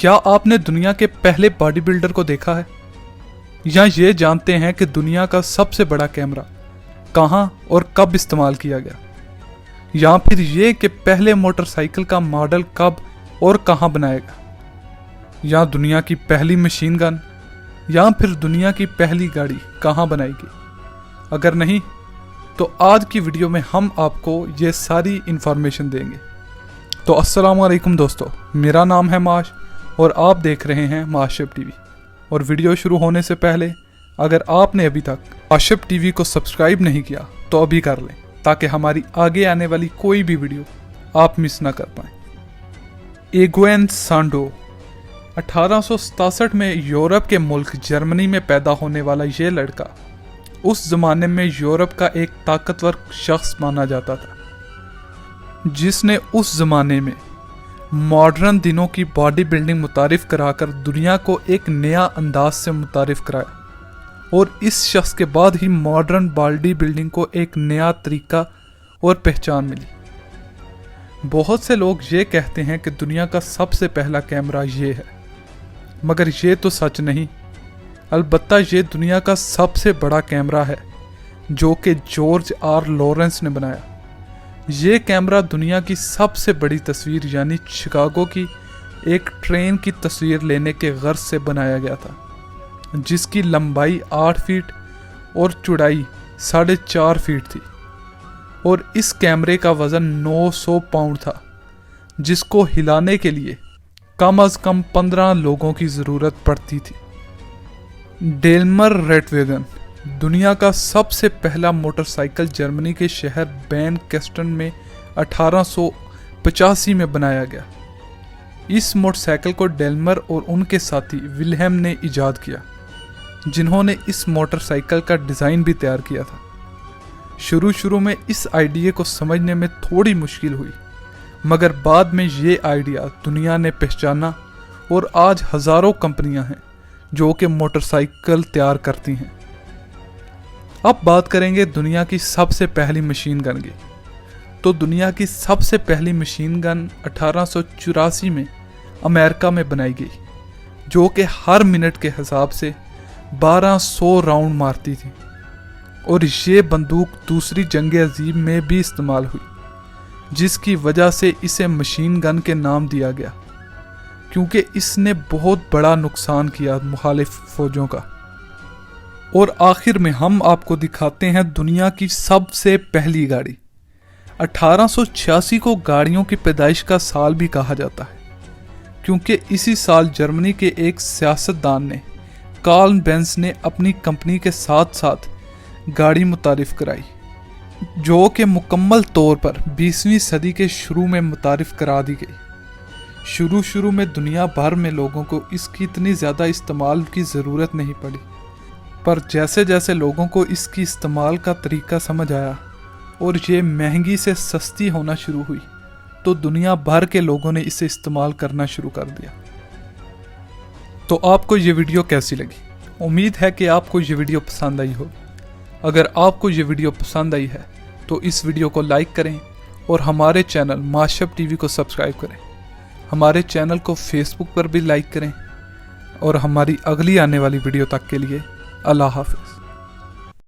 क्या आपने दुनिया के पहले बॉडी बिल्डर को देखा है? या ये जानते हैं कि दुनिया का सबसे बड़ा कैमरा कहाँ और कब इस्तेमाल किया गया? या फिर ये कि पहले मोटरसाइकिल का मॉडल कब और कहाँ बनाया गया? या दुनिया की पहली मशीन गन, या फिर दुनिया की पहली गाड़ी कहाँ बनाई गई? अगर नहीं तो आज की वीडियो में हम आपको ये सारी इंफॉर्मेशन देंगे। तो अस्सलाम वालेकुम दोस्तों, मेरा नाम है माश और आप देख रहे हैं माशप टीवी। और वीडियो शुरू होने से पहले अगर आपने अभी तक माशप टीवी को सब्सक्राइब नहीं किया तो अभी कर लें, ताकि हमारी आगे आने वाली कोई भी वीडियो आप मिस ना कर पाएं। एगुएन सांडो 1867 में यूरोप के मुल्क जर्मनी में पैदा होने वाला ये लड़का उस जमाने में यूरोप का एक ताकतवर शख्स माना जाता था, जिसने उस जमाने में मॉडर्न दिनों की बॉडी बिल्डिंग मुतारिफ कराकर दुनिया को एक नया अंदाज से मुतारिफ कराया। और इस शख्स के बाद ही मॉडर्न बॉडी बिल्डिंग को एक नया तरीका और पहचान मिली। बहुत से लोग ये कहते हैं कि दुनिया का सबसे पहला कैमरा ये है, मगर ये तो सच नहीं। अलबत्ता ये दुनिया का सबसे बड़ा कैमरा है जो कि जॉर्ज आर लॉरेंस ने बनाया। ये कैमरा दुनिया की सबसे बड़ी तस्वीर यानी शिकागो की एक ट्रेन की तस्वीर लेने के गर्ज से बनाया गया था, जिसकी लंबाई 8 फीट और चौड़ाई 4.5 फीट थी। और इस कैमरे का वज़न 900 पाउंड था, जिसको हिलाने के लिए कम अज़ कम 15 लोगों की ज़रूरत पड़ती थी। डेल्मर रेटवेगन दुनिया का सबसे पहला मोटरसाइकिल जर्मनी के शहर बैन कैस्टन में 1885 में बनाया गया। इस मोटरसाइकिल को डेल्मर और उनके साथी विल्हेम ने इजाद किया, जिन्होंने इस मोटरसाइकिल का डिज़ाइन भी तैयार किया था। शुरू में इस आइडिया को समझने में थोड़ी मुश्किल हुई, मगर बाद में ये आइडिया दुनिया ने पहचाना और आज हज़ारों कंपनियां हैं जो कि मोटरसाइकिल तैयार करती हैं। अब बात करेंगे दुनिया की सबसे पहली मशीन गन की। तो दुनिया की सबसे पहली मशीन गन 1884 में अमेरिका में बनाई गई, जो कि हर मिनट के हिसाब से 1200 राउंड मारती थी। और ये बंदूक दूसरी जंग अजीम में भी इस्तेमाल हुई, जिसकी वजह से इसे मशीन गन के नाम दिया गया, क्योंकि इसने बहुत बड़ा नुकसान किया मुखालिफ फौजों का। और आखिर में हम आपको दिखाते हैं दुनिया की सबसे पहली गाड़ी। 1886 को गाड़ियों की पैदाइश का साल भी कहा जाता है, क्योंकि इसी साल जर्मनी के एक सियासतदान ने कार्ल बेंज ने अपनी कंपनी के साथ साथ गाड़ी मुतारिफ कराई, जो कि मुकम्मल तौर पर 20वीं सदी के शुरू में मुतारिफ करा दी गई। शुरू में दुनिया भर में लोगों को इसकी इतनी ज़्यादा इस्तेमाल की ज़रूरत नहीं पड़ी, पर जैसे जैसे लोगों को इसकी इस्तेमाल का तरीका समझ आया और ये महंगी से सस्ती होना शुरू हुई, तो दुनिया भर के लोगों ने इसे इस्तेमाल करना शुरू कर दिया। तो आपको ये वीडियो कैसी लगी? उम्मीद है कि आपको ये वीडियो पसंद आई हो। अगर आपको ये वीडियो पसंद आई है तो इस वीडियो को लाइक करें और हमारे चैनल माशप टीवी को सब्सक्राइब करें। हमारे चैनल को फेसबुक पर भी लाइक करें। और हमारी अगली आने वाली वीडियो तक के लिए अल्लाह हाफ़िज़।